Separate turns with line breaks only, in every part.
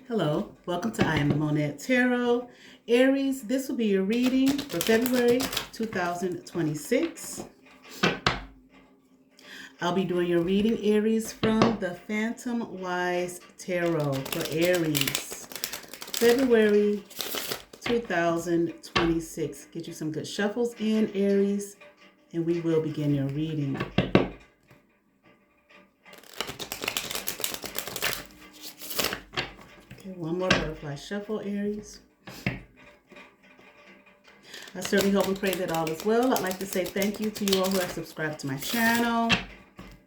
Hello, welcome to I Am the Monad Tarot. Aries, this will be your reading for February 2026. I'll be doing your reading, Aries, from the Phantom Wise Tarot for Aries, February 2026. Get you some good shuffles in, Aries, and we will begin your reading. One more butterfly shuffle, Aries. I certainly hope and pray that all is well. I'd like to say thank you to you all who have subscribed to my channel.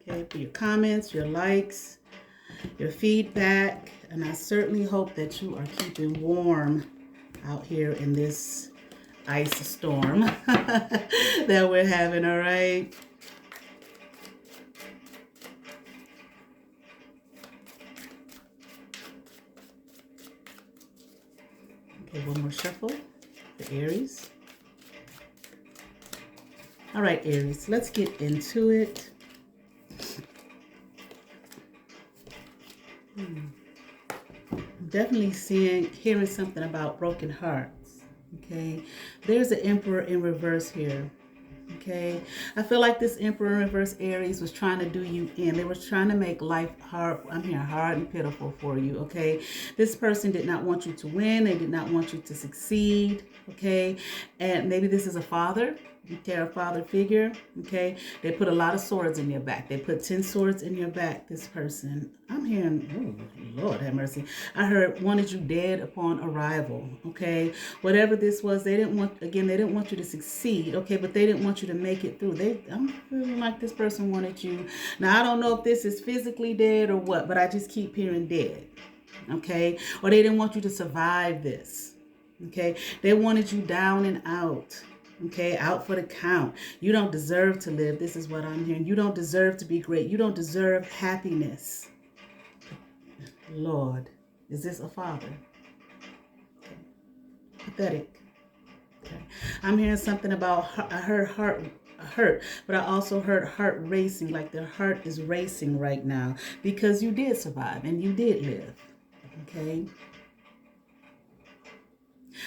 Okay, for your comments, your likes, your feedback. And I certainly hope that you are keeping warm out here in this ice storm that we're having, all right? Okay, one more shuffle for Aries. All right, Aries, let's get into it. I'm definitely hearing something about broken hearts, okay? There's an Emperor in reverse here, okay? I feel like this Emperor in reverse, Aries, was trying to do you in. They were trying to make life hard, I'm hearing hard and pitiful for you, okay? This person did not want you to win. They did not want you to succeed, okay? And maybe this is a father, okay, a father figure, okay? They put a lot of swords in your back. They put 10 swords in your back, this person. I'm hearing, oh, Lord have mercy. I heard wanted you dead upon arrival, okay? Whatever this was, they didn't want you to succeed, okay? But they didn't want you to make it through. I'm feeling like this person wanted you. Now, I don't know if this is physically dead or what, but I just keep hearing dead, okay? Or they didn't want you to survive this, okay? They wanted you down and out. Okay, out for the count. You don't deserve to live. This is what I'm hearing. You don't deserve to be great. You don't deserve happiness. Lord, is this a father? Okay. Pathetic. Okay. I'm hearing something about, I heard heart hurt, but I also heard heart racing, like their heart is racing right now because you did survive and you did live. Okay.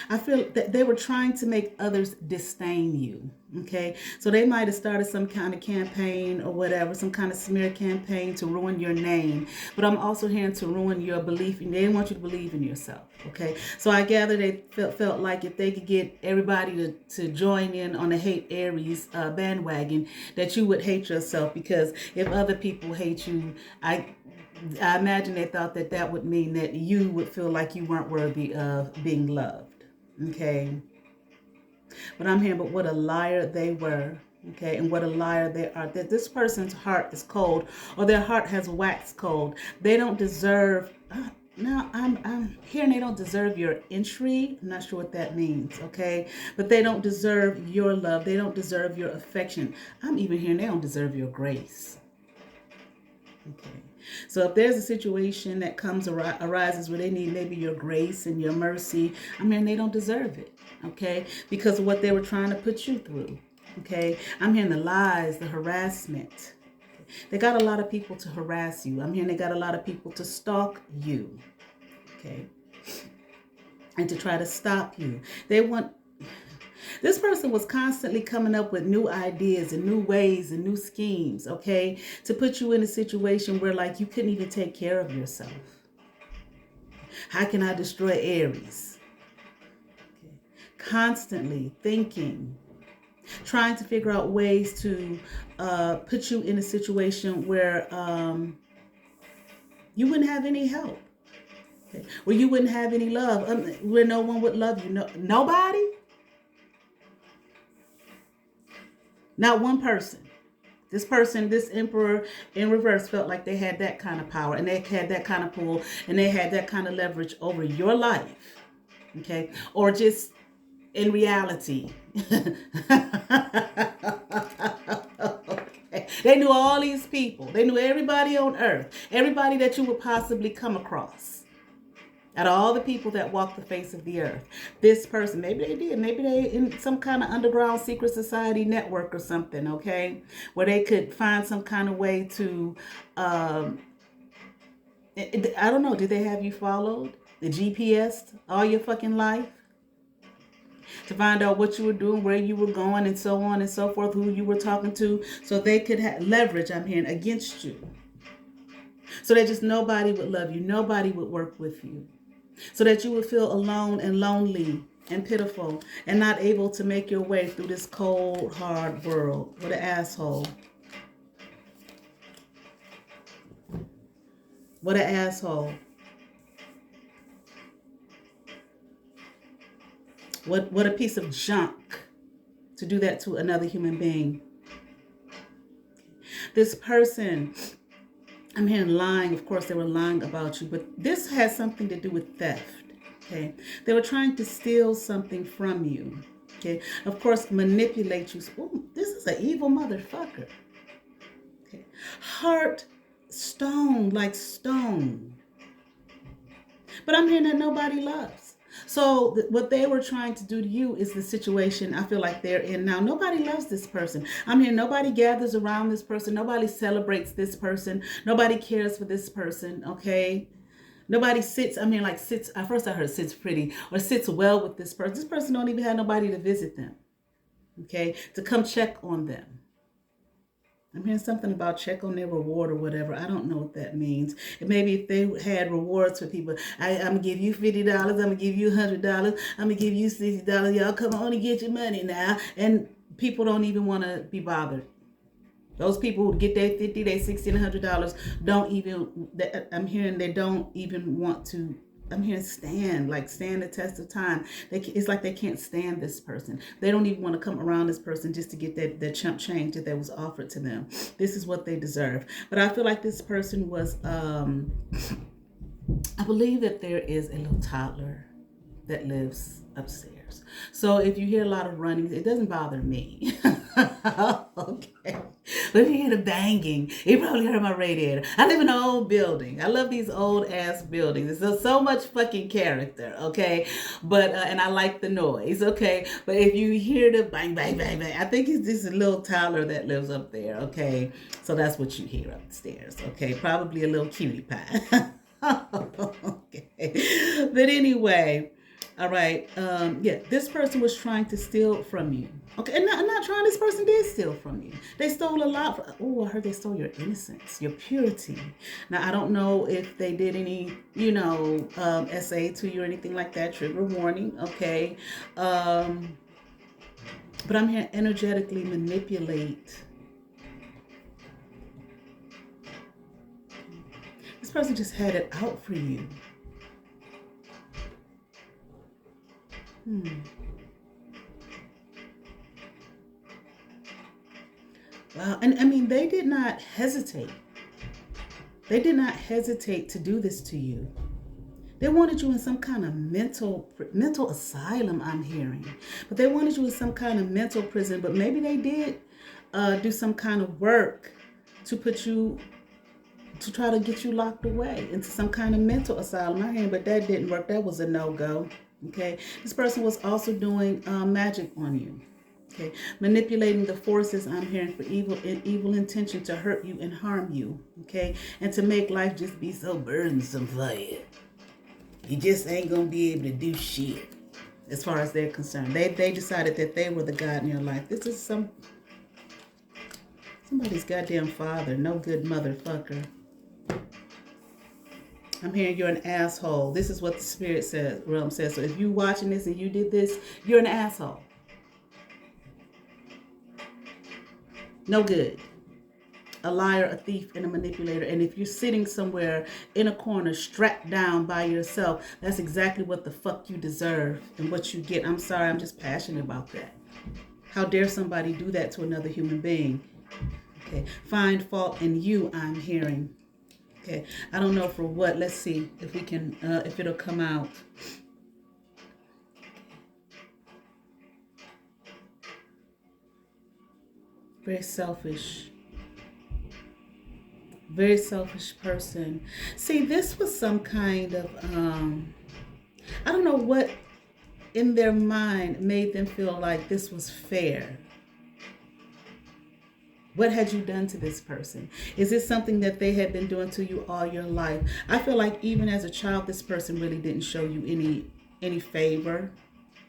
I feel that they were trying to make others disdain you, okay? So they might have started some kind of campaign or whatever, some kind of smear campaign to ruin your name. But I'm also hearing to ruin your belief. They didn't want you to believe in yourself, okay? So I gather they felt like if they could get everybody to join in on the hate Aries bandwagon, that you would hate yourself, because if other people hate you, I imagine they thought that would mean that you would feel like you weren't worthy of being loved. Okay, but I'm hearing, but what a liar they were, okay, and what a liar they are. That this person's heart is cold, or their heart has waxed cold. They don't deserve. Now I'm hearing they don't deserve your entry. I'm not sure what that means, okay, but they don't deserve your love. They don't deserve your affection. I'm even hearing they don't deserve your grace. Okay. So if there's a situation that arises where they need maybe your grace and your mercy, I mean, they don't deserve it, okay, because of what they were trying to put you through, okay? I'm hearing the lies, the harassment. They got a lot of people to harass you. I'm hearing they got a lot of people to stalk you, okay, and to try to stop you. This person was constantly coming up with new ideas and new ways and new schemes, okay, to put you in a situation where, like, you couldn't even take care of yourself. How can I destroy Aries? Okay. Constantly thinking, trying to figure out ways to put you in a situation where you wouldn't have any help, okay, where you wouldn't have any love, where no one would love you. Nobody? Not one person. This person, this Emperor in reverse, felt like they had that kind of power, and they had that kind of pull, and they had that kind of leverage over your life, okay? Or just in reality. Okay. They knew all these people. They knew everybody on earth, everybody that you would possibly come across. Out of all the people that walk the face of the earth, this person, maybe they did, maybe they in some kind of underground secret society network or something, okay, where they could find some kind of way to, I don't know, did they have you followed? The GPS all your fucking life to find out what you were doing, where you were going, and so on and so forth, who you were talking to, so they could have leverage, I'm hearing, against you. So that just nobody would love you, nobody would work with you. So that you would feel alone and lonely and pitiful and not able to make your way through this cold, hard world. What an asshole. What an asshole. What a piece of junk to do that to another human being. This person, I'm hearing lying. Of course, they were lying about you, but this has something to do with theft. Okay, they were trying to steal something from you. Okay, of course, manipulate you. Ooh, this is an evil motherfucker. Okay, heart stone, like stone. But I'm hearing that nobody loves. So what they were trying to do to you is the situation I feel like they're in now. Nobody loves this person. I'm here. Nobody gathers around this person. Nobody celebrates this person. Nobody cares for this person. Okay. Nobody sits, I mean, like sits, at first I heard sits pretty or sits well with this person. This person don't even have nobody to visit them. Okay. To come check on them. I'm hearing something about check on their reward or whatever. I don't know what that means. And maybe if they had rewards for people, I'm going to give you $50. I'm going to give you $100. I'm going to give you $60. Y'all come on and get your money now. And people don't even want to be bothered. Those people who get their $50, their $60, and $100 don't even, I'm hearing they don't even want to, I'm hearing stand the test of time. It's like they can't stand this person. They don't even want to come around this person just to get that chump change that was offered to them. This is what they deserve. But I feel like this person was, I believe that there is a little toddler that lives upstairs. So if you hear a lot of running, it doesn't bother me. Okay. But if you hear the banging, you probably heard my radiator. I live in an old building. I love these old ass buildings. There's so much fucking character, okay? But, and I like the noise, okay? But if you hear the bang, bang, bang, bang, I think it's just a little toddler that lives up there, okay? So that's what you hear upstairs, okay? Probably a little cutie pie. Okay. But anyway, all right. Yeah, this person was trying to steal from you. Okay, and I'm not trying. This person did steal from you. They stole a lot. Oh, I heard they stole your innocence, your purity. Now, I don't know if they did any, SA to you or anything like that. Trigger warning. Okay. But I'm here energetically manipulate. This person just had it out for you. Wow. And I mean, they did not hesitate. They did not hesitate to do this to you. They wanted you in some kind of mental asylum, I'm hearing. But they wanted you in some kind of mental prison. But maybe they did do some kind of work to put you, to try to get you locked away into some kind of mental asylum. I'm hearing, but that didn't work. That was a no-go. Okay. This person was also doing magic on you. Okay, manipulating the forces, I'm hearing, for evil intention to hurt you and harm you. Okay, and to make life just be so burdensome for you. You just ain't gonna be able to do shit. As far as they're concerned, they decided that they were the God in your life. This is somebody's goddamn father. No good motherfucker. I'm hearing you're an asshole. This is what the spirit realm says. So if you watching this and you did this, you're an asshole. No good. A liar, a thief, and a manipulator. And if you're sitting somewhere in a corner, strapped down by yourself, that's exactly what the fuck you deserve and what you get. I'm sorry, I'm just passionate about that. How dare somebody do that to another human being? Okay, find fault in you, I'm hearing. Okay, I don't know for what. Let's see if we can, if it'll come out. Very selfish. Very selfish person. See, this was some kind of, I don't know what in their mind made them feel like this was fair. What had you done to this person? Is this something that they had been doing to you all your life? I feel like even as a child, this person really didn't show you any favor,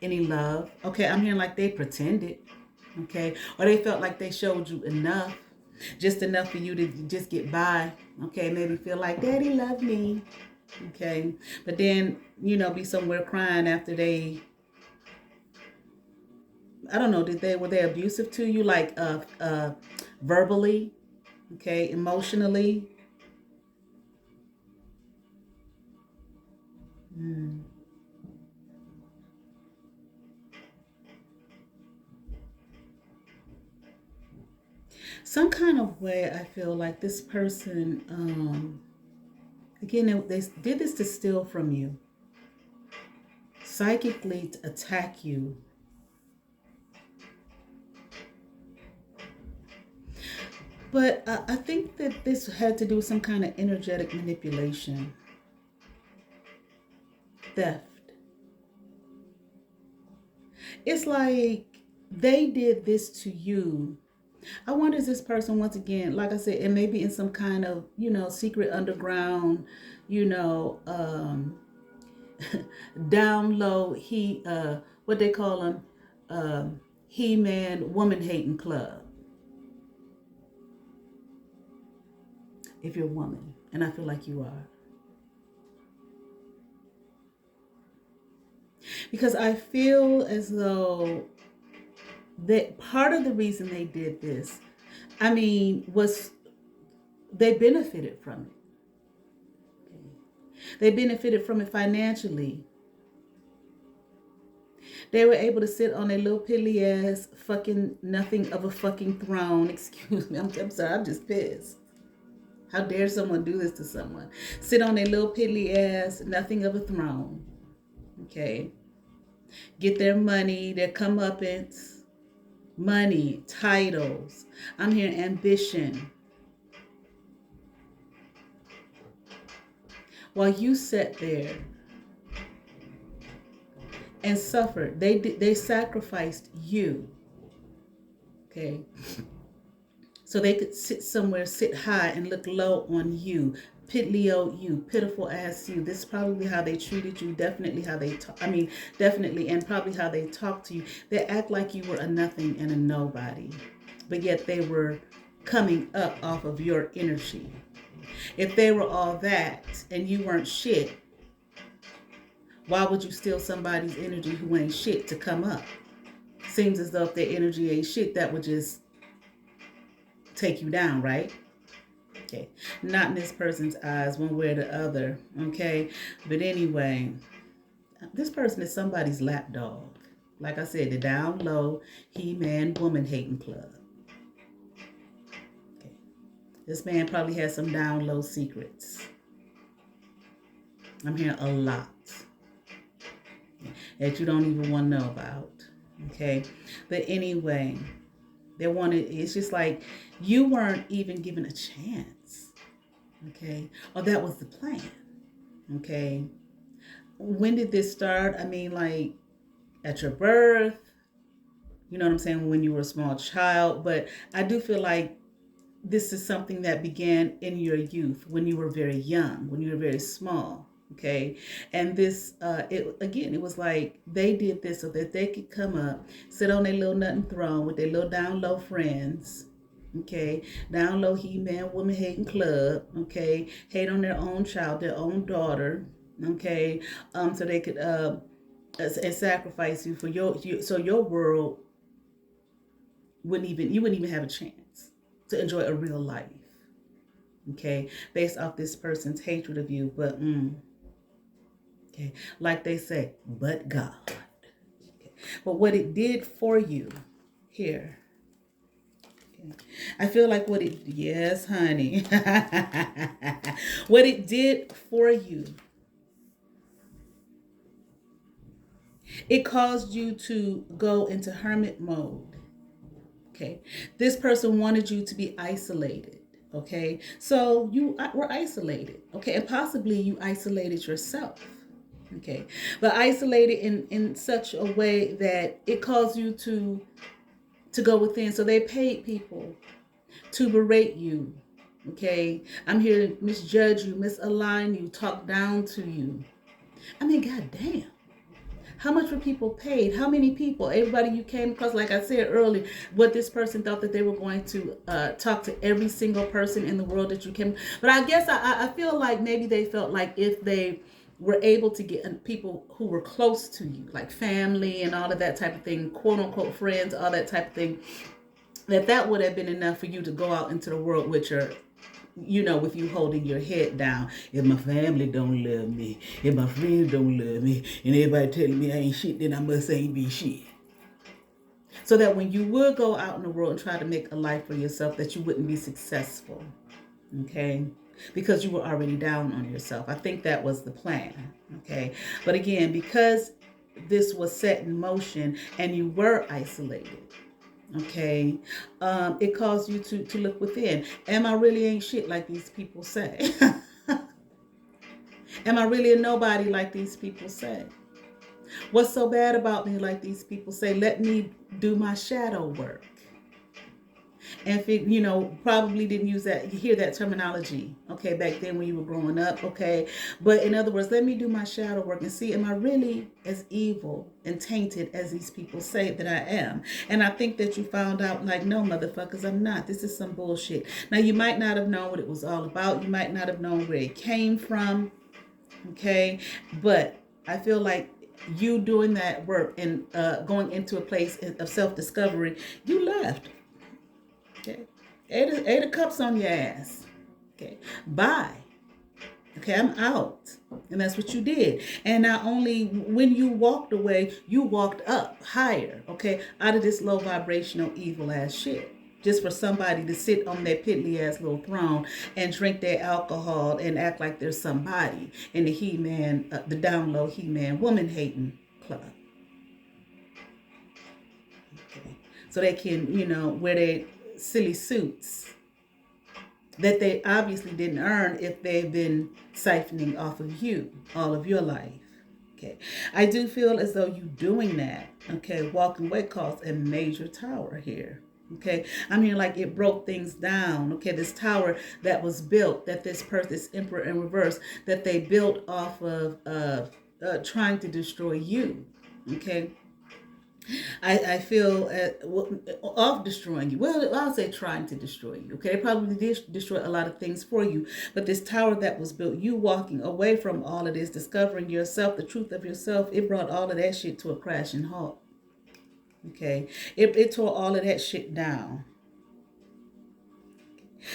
any love. Okay, I'm hearing like they pretended. Okay, or they felt like they showed you enough, just enough for you to just get by. Okay, maybe feel like daddy loved me. Okay, but then be somewhere crying after they, I don't know, were they abusive to you, like verbally, okay, emotionally? Mm. Some kind of way, I feel like this person, again, they did this to steal from you, psychically to attack you. But I think that this had to do with some kind of energetic manipulation, theft. It's like they did this to you. I wonder, is this person, once again, like I said, it may be in some kind of, secret underground, you know, down low, what they call them, he-man woman hating club, if you're a woman. And I feel like you are. Because I feel as though that part of the reason they did this, was they benefited from it. They benefited from it financially. They were able to sit on a little piddly ass fucking nothing of a fucking throne. Excuse me. I'm sorry. I'm just pissed. How dare someone do this to someone? Sit on a little piddly ass nothing of a throne. Okay. Get their money, their comeuppance, money, titles. I'm hearing ambition. While you sat there and suffered, they sacrificed you. Okay. So they could sit somewhere, sit high and look low on you. Piddly old you, pitiful ass you. This is probably how they treated you, definitely how they talk. Definitely, and probably how they talk to you. They act like you were a nothing and a nobody, but yet they were coming up off of your energy. If they were all that and you weren't shit, why would you steal somebody's energy who ain't shit to come up? Seems as though if their energy ain't shit, that would just take you down, right? Okay. Not in this person's eyes, one way or the other. Okay. But anyway, this person is somebody's lapdog. Like I said, the down low, he-man, woman hating club. Okay. This man probably has some down low secrets. I'm hearing a lot that you don't even want to know about. Okay. But anyway, it's just like you weren't even given a chance. Okay. Or that was the plan. Okay. When did this start? Like at your birth, you know what I'm saying? When you were a small child. But I do feel like this is something that began in your youth, when you were very young, when you were very small. Okay. And this, it was like they did this so that they could come up, sit on their little nothing throne with their little down low friends. Okay. Down low he-man, woman hating club. Okay. Hate on their own child, their own daughter. Okay. So they could, and sacrifice you for so your world you wouldn't even have a chance to enjoy a real life. Okay. Based off this person's hatred of you. But, okay, like they say, but God. Okay. But what it did for you here, okay, I feel like yes, honey, what it did for you, it caused you to go into hermit mode. Okay, this person wanted you to be isolated. Okay, so you were isolated. Okay, and possibly you isolated yourself. Okay, but isolated in such a way that it caused you to go within. So they paid people to berate you. Okay, I'm here to misjudge you, misalign you, talk down to you. I mean, goddamn. How much were people paid? How many people? Everybody you came across, like I said earlier, what this person thought that they were going to talk to every single person in the world that you came. But I guess I feel like maybe they felt like if they were able to get people who were close to you, like family and all of that type of thing, quote unquote friends, all that type of thing, that would have been enough for you to go out into the world with your, with you holding your head down. If my family don't love me, if my friends don't love me, and everybody telling me I ain't shit, then I must ain't be shit. So that when you would go out in the world and try to make a life for yourself, that you wouldn't be successful. Okay? Because you were already down on yourself. I think that was the plan. Okay? But again, because this was set in motion and you were isolated, okay, it caused you to look within. Am I really ain't shit like these people say? Am I really a nobody like these people say? What's so bad about me like these people say? Let me do my shadow work. And if it, probably didn't hear that terminology, okay, back then when you were growing up, okay. But in other words, let me do my shadow work and see, am I really as evil and tainted as these people say that I am? And I think that you found out, like, no, motherfuckers, I'm not. This is some bullshit. Now, you might not have known what it was all about. You might not have known where it came from, okay. But I feel like you doing that work and going into a place of self-discovery, you left. Okay. Eight of cups on your ass. Okay. Bye. Okay, I'm out. And that's what you did. And not only when you walked away, you walked up higher, okay, out of this low vibrational evil ass shit. Just for somebody to sit on their piddly ass little throne and drink their alcohol and act like they're somebody in the He-Man, the down low He-Man woman hating club. Okay. So they can, wear their silly suits that they obviously didn't earn if they've been siphoning off of you all of your life. Okay. I do feel as though you doing that, okay, walking away caused a major tower here. Okay. I mean, like it broke things down. Okay. This tower that was built, that this emperor in reverse, that they built off of trying to destroy you. Okay. I feel of destroying you. Well, I'll say trying to destroy you. Okay, they probably did destroy a lot of things for you. But this tower that was built, you walking away from all of this, discovering yourself, the truth of yourself, it brought all of that shit to a crashing halt. Okay, it tore all of that shit down.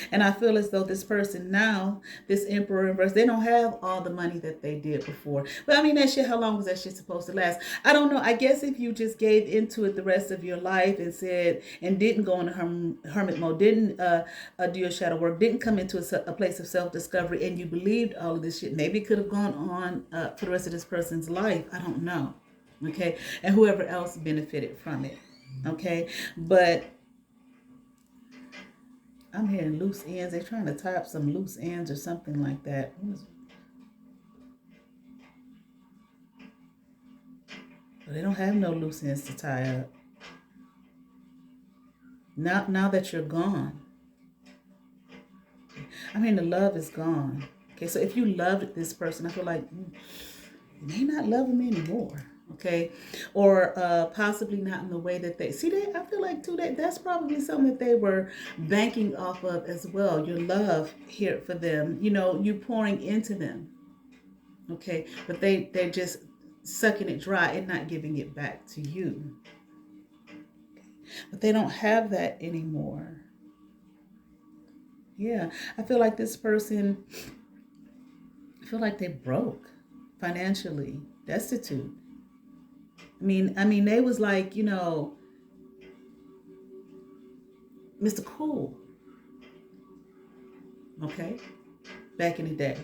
And I feel as though this person now, this emperor in reverse, they don't have all the money that they did before. But I mean, that shit, how long was that shit supposed to last? I don't know. I guess if you just gave into it the rest of your life and said, and didn't go into hermit mode, didn't do your shadow work, didn't come into a place of self-discovery, and you believed all of this shit, maybe it could have gone on for the rest of this person's life. I don't know. Okay. And whoever else benefited from it. Okay. But I'm hearing loose ends. They're trying to tie up some loose ends or something like that. But they don't have no loose ends to tie up. Now that you're gone. I mean, the love is gone. Okay, so if you loved this person, I feel like you may not love them anymore. Okay, or possibly not in the way that they see. I feel like too that's probably something that they were banking off of as well. Your love here for them, you pouring into them. Okay, but they're just sucking it dry and not giving it back to you. But they don't have that anymore. Yeah, I feel like this person, I feel like they broke financially, destitute. I mean, they was like, Mr. Cool. Okay, back in the day.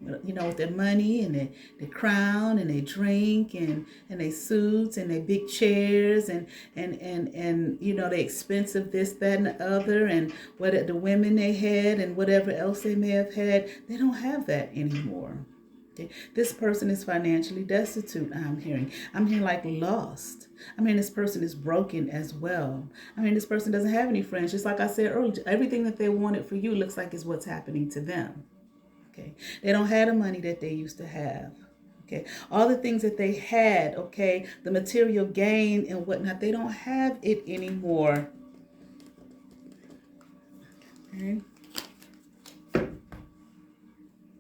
With their money and their crown and their drink and their suits and their big chairs and the expensive this, that, and the other, and what the women they had and whatever else they may have had, they don't have that anymore. Okay. This person is financially destitute, I'm hearing. I'm hearing like lost. I mean, this person is broken as well. I mean, this person doesn't have any friends. Just like I said earlier, everything that they wanted for you looks like is what's happening to them. Okay. They don't have the money that they used to have. Okay. All the things that they had, okay, the material gain and whatnot, they don't have it anymore. Okay.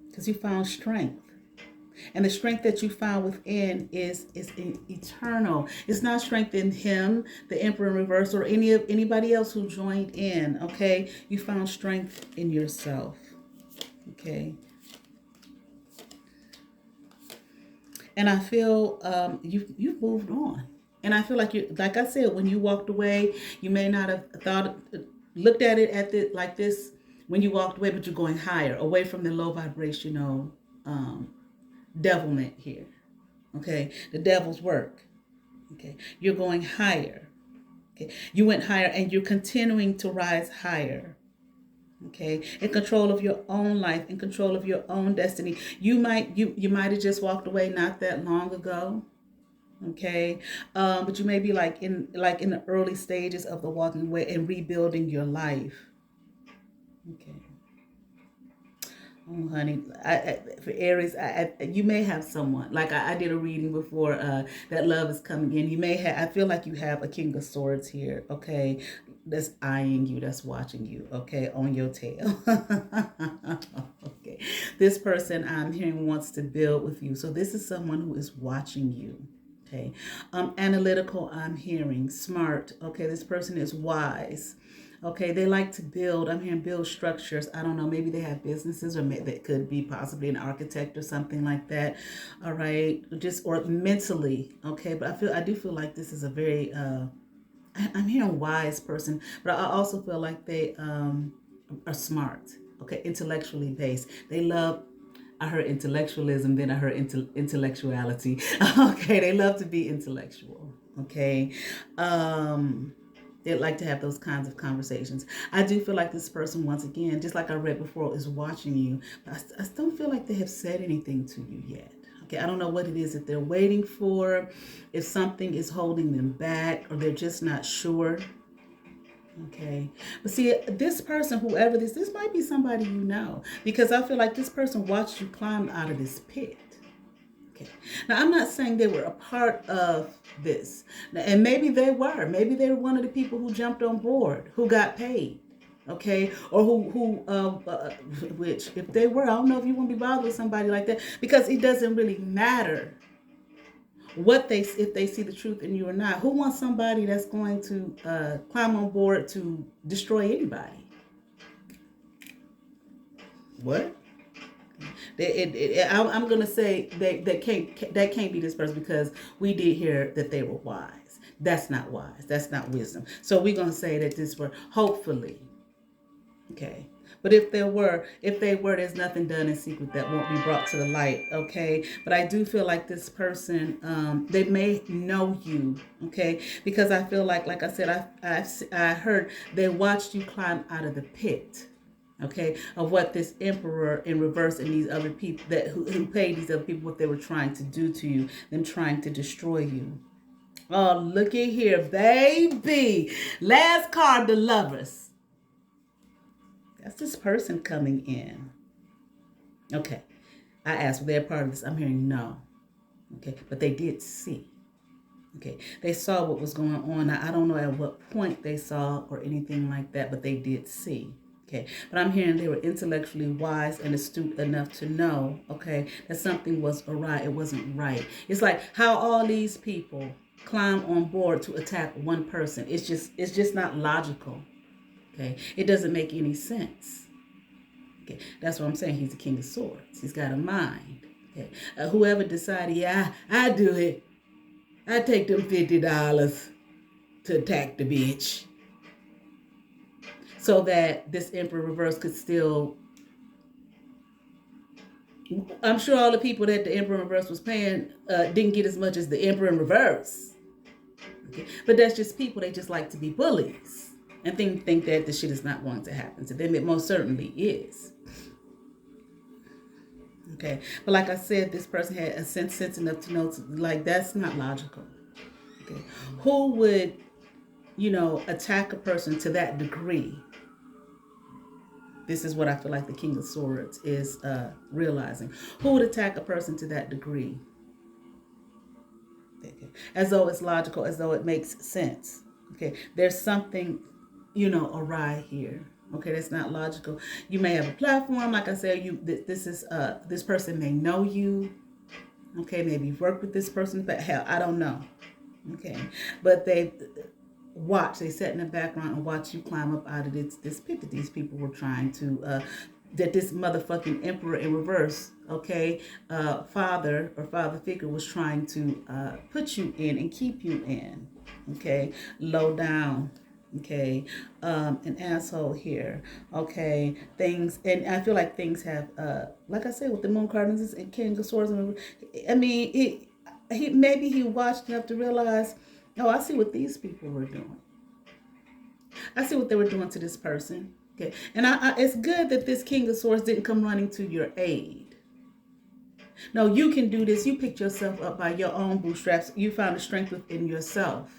Because you found strength. And the strength that you found within is eternal. It's not strength in him, the emperor in reverse, or anybody else who joined in. Okay, you found strength in yourself. Okay, and I feel you've moved on. And I feel like like I said, when you walked away, you may not have looked at it like this when you walked away, but you're going higher, away from the low vibrational devilment here. Okay, the devil's work. Okay, you're going higher. Okay, you went higher and you're continuing to rise higher. Okay, in control of your own life, in control of your own destiny. You might have just walked away not that long ago. Okay, but you may be like in the early stages of the walking away and rebuilding your life. Okay. Oh, honey, for Aries, you may have someone. Like I did a reading before. That love is coming in. You may have. I feel like you have a King of Swords here. Okay, that's eyeing you. That's watching you. Okay, on your tail. Okay, this person I'm hearing wants to build with you. So this is someone who is watching you. Okay, analytical. I'm hearing smart. Okay, this person is wise. Okay, they like to build. I'm hearing build structures. I don't know. Maybe they have businesses, or that could be possibly an architect or something like that. All right, just or mentally. Okay, but I do feel like this is a very. I'm hearing wise person, but I also feel like they are smart. Okay, intellectually based. They love. I heard intellectualism, then I heard intellectuality. Okay, they love to be intellectual. Okay. They'd like to have those kinds of conversations. I do feel like this person, once again, just like I read before, is watching you. But I don't feel like they have said anything to you yet. Okay, I don't know what it is that they're waiting for, if something is holding them back, or they're just not sure. Okay, but see, this person, whoever this might be somebody you know, because I feel like this person watched you climb out of this pit. Okay. Now, I'm not saying they were a part of this. And maybe they were. Maybe they were one of the people who jumped on board, who got paid. Okay. Or which, if they were, I don't know if you want to be bothered with somebody like that, because it doesn't really matter if they see the truth in you or not. Who wants somebody that's going to climb on board to destroy anybody? What? I'm gonna say that can't be this person, because we did hear that they were wise. That's not wise. That's not wisdom. So we're gonna say that this were hopefully. Okay. But if they were, there's nothing done in secret that won't be brought to the light. Okay. But I do feel like this person, they may know you. Okay. Because I feel like I said, I heard they watched you climb out of the pit. Okay, of what this emperor in reverse and these other people who paid these other people what they were trying to do to you, them trying to destroy you. Oh, looky here, baby. Last card, the Lovers. That's this person coming in. Okay, I asked, were they a part of this? I'm hearing no. Okay, but they did see. Okay, they saw what was going on. Now, I don't know at what point they saw or anything like that, but they did see. Okay, but I'm hearing they were intellectually wise and astute enough to know, okay, that something was awry. It wasn't right. It's like how all these people climb on board to attack one person. It's just not logical. Okay, it doesn't make any sense. Okay, that's what I'm saying. He's the King of Swords. He's got a mind. Okay, whoever decided, yeah, I do it. I take them $50 to attack the bitch, so that this Emperor Reverse could still. I'm sure all the people that the Emperor in Reverse was paying didn't get as much as the Emperor in Reverse. Okay? But that's just people. They just like to be bullies and think that the shit is not going to happen to them. It most certainly is. Okay. But like I said, this person had a sense enough to know, like, that's not logical. Okay. Who would, attack a person to that degree? This is what I feel like the King of Swords is realizing. Who would attack a person to that degree? Okay. As though it's logical, as though it makes sense. Okay. There's something, awry here. Okay, that's not logical. You may have a platform, like I said. This person may know you. Okay, maybe you've worked with this person, but hell, I don't know. Okay, but they sat in the background and watch you climb up out of this pit that these people were trying to, that this motherfucking emperor in reverse, okay, father figure was trying to put you in and keep you in, okay, low down. Okay, an asshole here. Okay, things, and I feel like things have, like I said, with the Moon Cardinals and King of Swords. I mean, he watched enough to realize, oh, I see what these people were doing. I see what they were doing to this person. Okay, and it's good that this King of Swords didn't come running to your aid. No, you can do this. You picked yourself up by your own bootstraps. You found the strength within yourself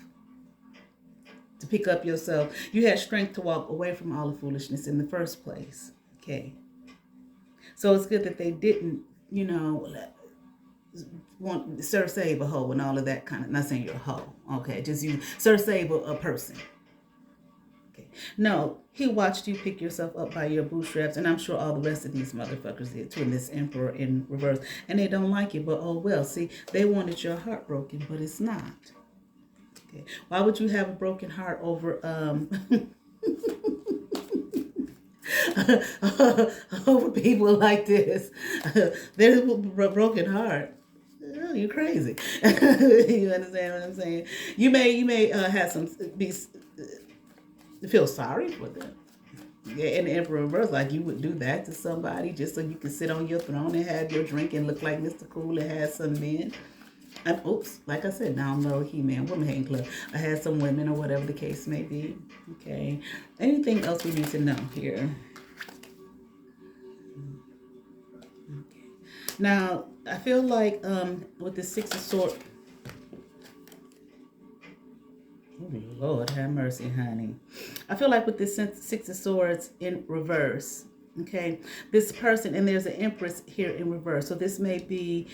to pick up yourself. You had strength to walk away from all the foolishness in the first place. Okay. So it's good that they didn't, want serve save a hoe and all of that kind of, not saying you're a hoe. Okay. Just you serve save a person. Okay. No, he watched you pick yourself up by your bootstraps, and I'm sure all the rest of these motherfuckers did too, in this emperor in reverse. And they don't like it, but oh well. See, they wanted your heart broken, but it's not. Okay. Why would you have a broken heart over over people like this? There's a broken heart. Oh, you're crazy. You understand what I'm saying? You may have some feel sorry for them. Yeah, and the Emperor reverse, like you would do that to somebody just so you can sit on your throne and have your drink and look like Mr. Cool and have some men. Oops, like I said, now I'm no He-Man Woman Hating Club. I had some women or whatever the case may be. Okay. Anything else we need to know here? Okay. Now, I feel like with the Six of Swords, oh, Lord have mercy, honey. I feel like with this Six of Swords in reverse, okay, this person, and there's an Empress here in reverse. So this may be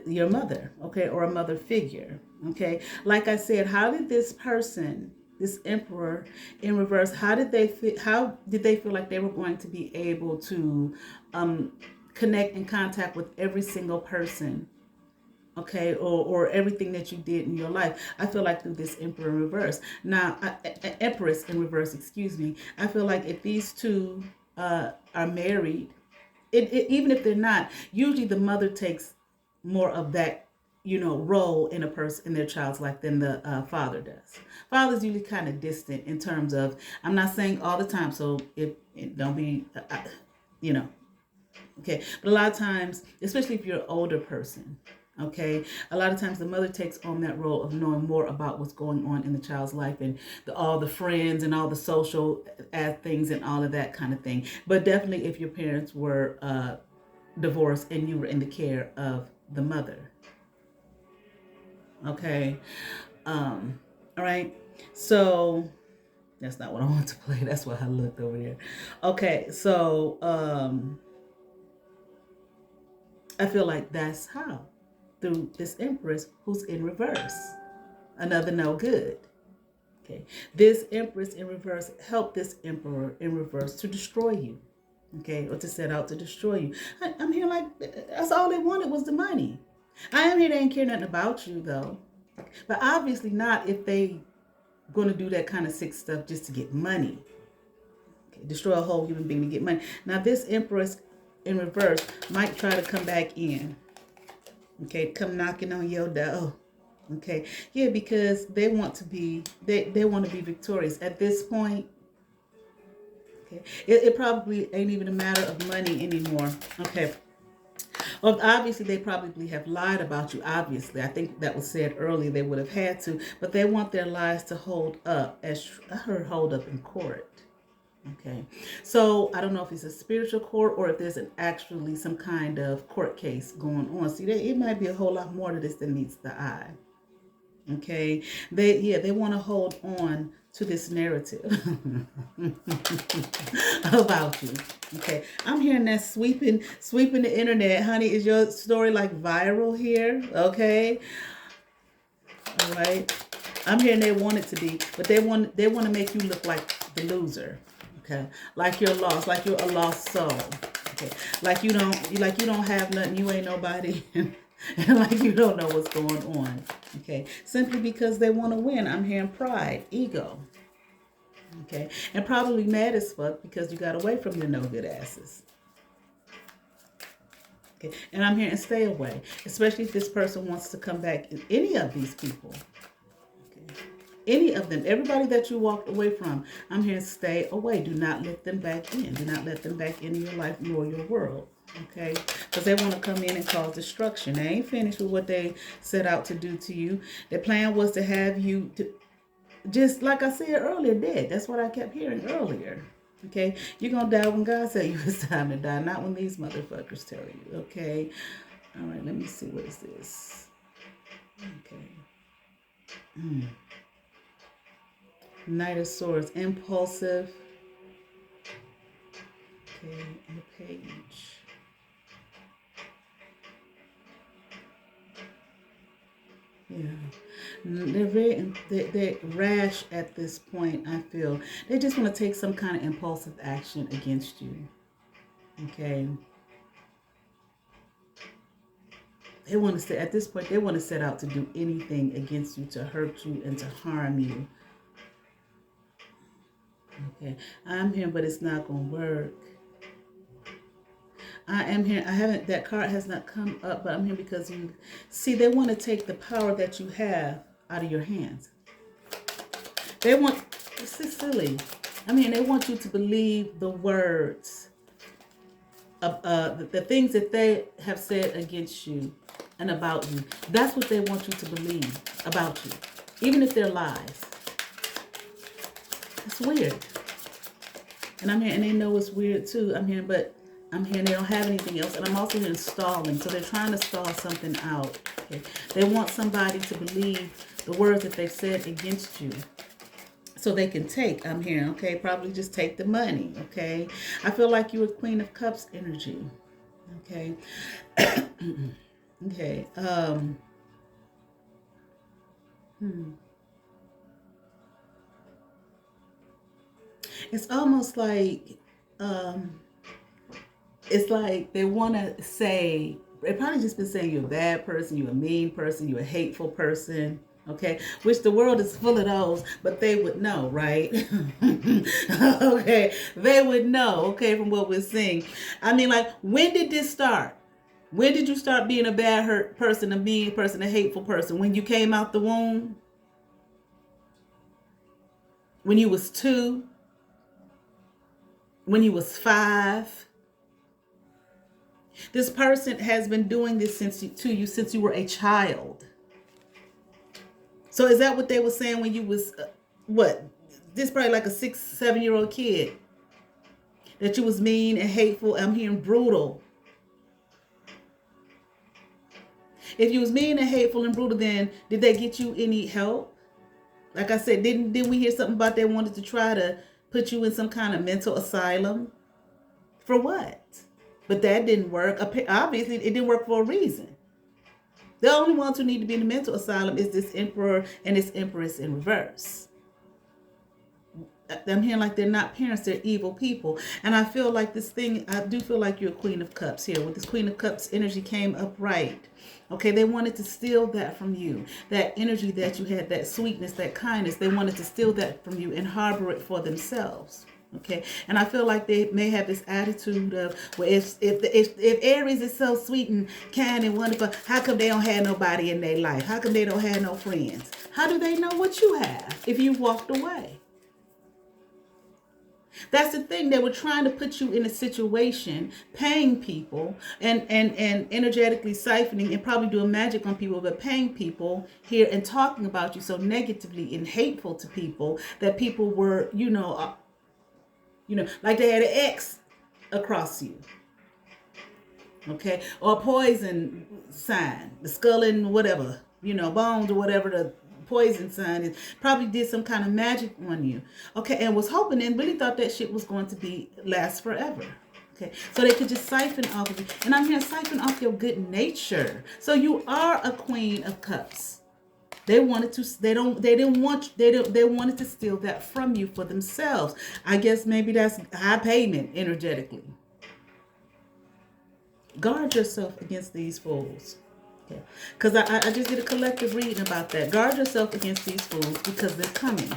your mother, okay, or a mother figure, okay. Like I said, how did this person, this Emperor in reverse, how did they feel like they were going to be able to connect and contact with every single person, okay, or everything that you did in your life? I feel like through this Emperor in reverse. Now, Empress in reverse, excuse me. I feel like if these two are married, even if they're not, usually the mother takes more of that, role in a person, in their child's life, than the father does. Father's usually kind of distant in terms of, I'm not saying all the time, so it don't be, okay. But a lot of times, especially if you're an older person, okay, a lot of times the mother takes on that role of knowing more about what's going on in the child's life and all the friends and all the social things and all of that kind of thing. But definitely if your parents were divorced and you were in the care of the mother. Okay. All right. So that's not what I want to play. That's why I looked over here. Okay. So I feel like that's how, through this Empress who's in reverse. Another no good. Okay. This Empress in reverse helped this Emperor in reverse to destroy you. Okay. Or to set out to destroy you. I'm here like, that's all they wanted was the money. I am here, they ain't care nothing about you though. But obviously not if they going to do that kind of sick stuff just to get money. Okay. Destroy a whole human being to get money. Now this Empress in reverse might try to come back in. Okay, come knocking on your door. Okay, yeah, because they want to be, they want to be victorious at this point. Okay, it probably ain't even a matter of money anymore. Okay, well, obviously they probably have lied about you. Obviously, I think that was said earlier. They would have had to, but they want their lies to hold up, as I heard, hold up in court. Okay, so I don't know if it's a spiritual court or if there's actually some kind of court case going on. See, it might be a whole lot more to this than meets the eye. Okay, they want to hold on to this narrative about you. Okay, I'm hearing that sweeping the internet, honey. Is your story like viral here? Okay, all right. I'm hearing they want it to be, but they want to make you look like the loser. Okay, like you're lost, like you're a lost soul. Okay, like you don't have nothing, you ain't nobody, and like you don't know what's going on. Okay, simply because they want to win. I'm hearing pride, ego. Okay, and probably mad as fuck because you got away from your no good asses. Okay, and I'm hearing stay away, especially if this person wants to come back. Any of these people. Any of them, everybody that you walked away from, I'm here to stay away. Do not let them back in. Do not let them back into your life nor your world. Okay? Because they want to come in and cause destruction. They ain't finished with what they set out to do to you. Their plan was to have you, just like I said earlier, dead. That's what I kept hearing earlier. Okay? You're going to die when God said you it's time to die, not when these motherfuckers tell you. Okay? All right, let me see. What is this? Okay. Knight of Swords, impulsive. Okay, and the page. Yeah, they're rash at this point. I feel they just want to take some kind of impulsive action against you. Okay, they want to say at this point they want to set out to do anything against you, to hurt you and to harm you. Okay, I'm here, but it's not gonna work. I am here. I haven't. That card has not come up, but I'm here because you see they want to take the power that you have out of your hands. They want. This is silly. I mean, they want you to believe the words of the things that they have said against you and about you. That's what they want you to believe about you, even if they're lies. It's weird. And I'm here, and they know it's weird too. I'm here, but I'm here, and they don't have anything else. And I'm also here installing. So they're trying to stall something out. Okay? They want somebody to believe the words that they've said against you, so they can take. I'm here, okay? Probably just take the money, okay? I feel like you're a Queen of Cups energy, okay? Okay. It's almost like it's like they want to say, they probably just been saying you're a bad person, you're a mean person, you're a hateful person, okay? Which the world is full of those, but they would know, right? Okay, they would know, okay, from what we're seeing. I mean, like, when did this start? When did you start being a bad hurt person, a mean person, a hateful person? When you came out the womb? When you was 2? When you was 5? This person has been doing this to you since you were a child. So is that what they were saying when you was what? This probably like a 6, 7-year-old kid, that you was mean and hateful. I'm hearing brutal. If you was mean and hateful and brutal, then did they get you any help? Like I said, didn't we hear something about they wanted to try to put you in some kind of mental asylum? For what? But that didn't work. Obviously, it didn't work for a reason. The only ones who need to be in the mental asylum is this emperor and this empress in reverse. I'm hearing like they're not parents, they're evil people. And I feel like this thing, I do feel like you're a Queen of Cups here. With this Queen of Cups energy came upright. Okay, they wanted to steal that from you. That energy that you had, that sweetness, that kindness, they wanted to steal that from you and harbor it for themselves. Okay, and I feel like they may have this attitude of, well, if Aries is so sweet and kind and wonderful, how come they don't have nobody in their life? How come they don't have no friends? How do they know what you have if you walked away? That's the thing. They were trying to put you in a situation, paying people and energetically siphoning and probably doing magic on people, but paying people here and talking about you so negatively and hateful to people that people were, You know, like they had an X across you. Okay, or a poison sign, the skull and whatever, you know, bones or whatever the poison sign is. Probably did some kind of magic on you. Okay, and was hoping and really thought that shit was going to be last forever. Okay, so they could just siphon off of you. And I'm here siphon off your good nature. So you are a queen of cups. They wanted to. They didn't want. They wanted to steal that from you for themselves. I guess maybe that's high payment energetically. Guard yourself against these fools. Okay. Because I just did a collective reading about that. Guard yourself against these fools because they're coming.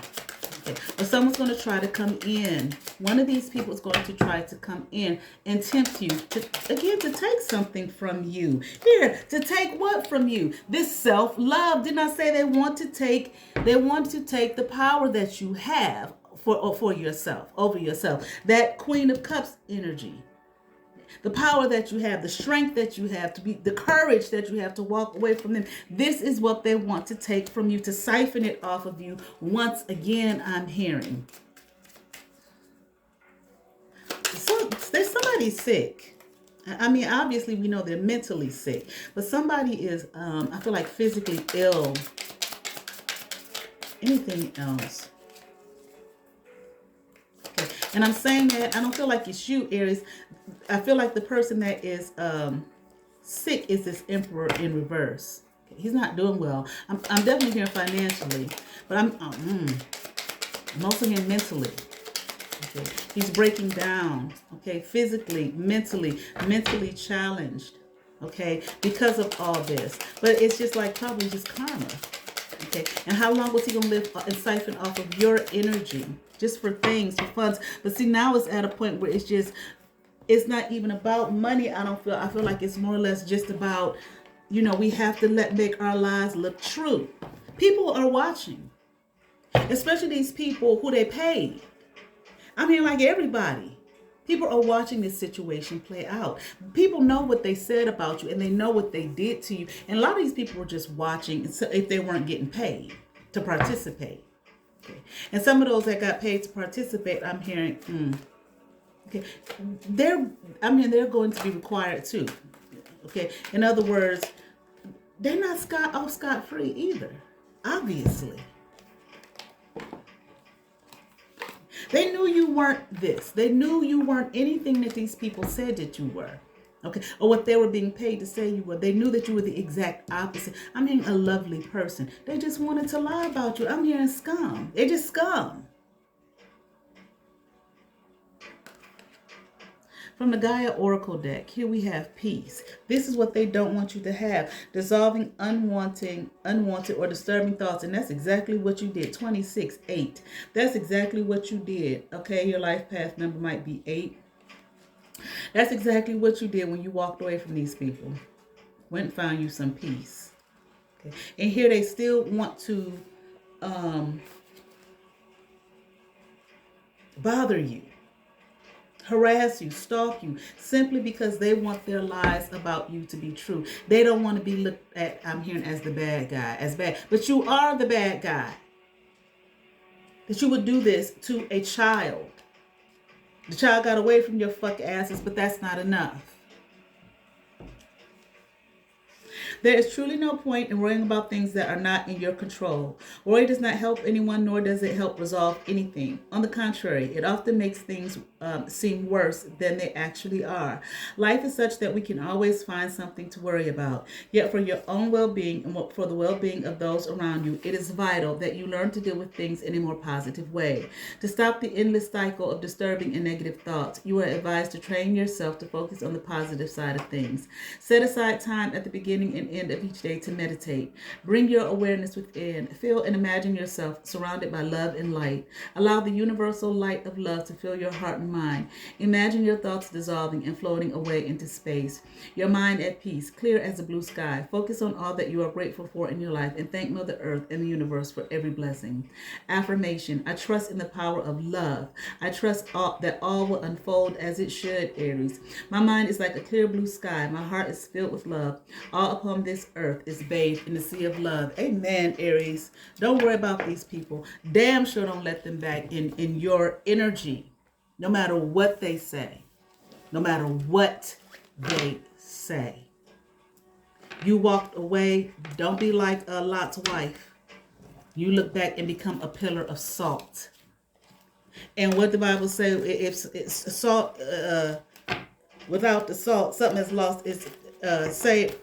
Okay. Or someone's going to try to come in. One of these people is going to try to come in and tempt you to, again, to take something from you. Here, to take what from you? This self-love. Didn't I say they want to take the power that you have for yourself, over yourself. That Queen of Cups energy. The power that you have, the strength that you have, to be the courage that you have to walk away from them. This is what they want to take from you, to siphon it off of you. Once again, I'm hearing. So there's somebody sick. I mean, obviously we know they're mentally sick, but somebody is, I feel like physically ill. Anything else? Okay. And I'm saying that I don't feel like it's you, Aries. I feel like the person that is sick is this Emperor in reverse. Okay. He's not doing well. I'm definitely hearing financially, but I'm also hearing mentally. Okay. He's breaking down. Okay, physically, mentally challenged. Okay, because of all this. But it's just like probably just karma. Okay, and how long was he gonna live and siphon off of your energy just for things, for funds? But see, now it's at a point where it's not even about money. I feel like it's more or less just about, you know, we have to make our lives look true. People are watching, especially these people who they paid. I mean, like everybody. People are watching this situation play out. People know what they said about you and they know what they did to you. And a lot of these people were just watching if they weren't getting paid to participate. Okay. And some of those that got paid to participate, I'm hearing, okay, they're going to be required too. Okay. In other words, they're not scot-free either, obviously. They knew you weren't this. They knew you weren't anything that these people said that you were. Okay. Or what they were being paid to say you were. They knew that you were the exact opposite. I'm hearing a lovely person. They just wanted to lie about you. I'm hearing scum. They're just scum. From the Gaia Oracle deck, here we have peace. This is what they don't want you to have. Dissolving unwanted or disturbing thoughts. And that's exactly what you did. 26-8. That's exactly what you did. Okay, your life path number might be 8. That's exactly what you did when you walked away from these people. Went and found you some peace. Okay. And here they still want to bother you, harass you, stalk you, simply because they want their lies about you to be true. They don't want to be looked at, I'm hearing, as the bad guy, as bad. But you are the bad guy. That you would do this to a child. The child got away from your fuck asses, but that's not enough. There is truly no point in worrying about things that are not in your control. Worry does not help anyone, nor does it help resolve anything. On the contrary, it often makes things seem worse than they actually are. Life is such that we can always find something to worry about. Yet for your own well-being and for the well-being of those around you, it is vital that you learn to deal with things in a more positive way. To stop the endless cycle of disturbing and negative thoughts, you are advised to train yourself to focus on the positive side of things. Set aside time at the beginning and end of each day to meditate. Bring your awareness within. Feel and imagine yourself surrounded by love and light. Allow the universal light of love to fill your heart and mind. Imagine your thoughts dissolving and floating away into space. Your mind at peace, clear as a blue sky. Focus on all that you are grateful for in your life and thank Mother Earth and the universe for every blessing. Affirmation. I trust in the power of love. I trust that all will unfold as it should, Aries. My mind is like a clear blue sky. My heart is filled with love. All upon this earth is bathed in the sea of love. Amen, Aries. Don't worry about these people. Damn sure don't let them back in your energy. No matter what they say. No matter what they say. You walked away. Don't be like Lot's wife. You look back and become a pillar of salt. And what the Bible says, if it's salt, without the salt, something has lost its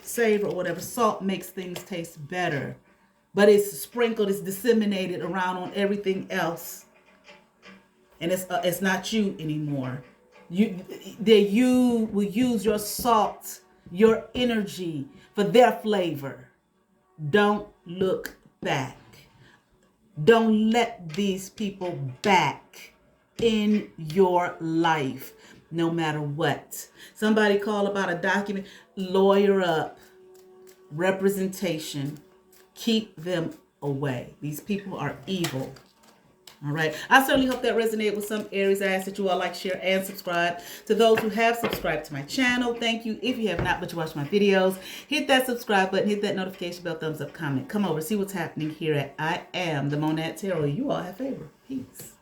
savor or whatever. Salt makes things taste better. But it's sprinkled, it's disseminated around on everything else. And it's not you anymore. You will use your salt, your energy for their flavor. Don't look back. Don't let these people back in your life, no matter what. Somebody call about a document, lawyer up, representation. Keep them away. These people are evil. All right. I certainly hope that resonated with some Aries. I ask that you all like, share, and subscribe. To those who have subscribed to my channel, thank you. If you have not, but you watch my videos, hit that subscribe button, hit that notification bell, thumbs up, comment. Come over, see what's happening here at I Am the Monad Tarot. You all have favor. Peace.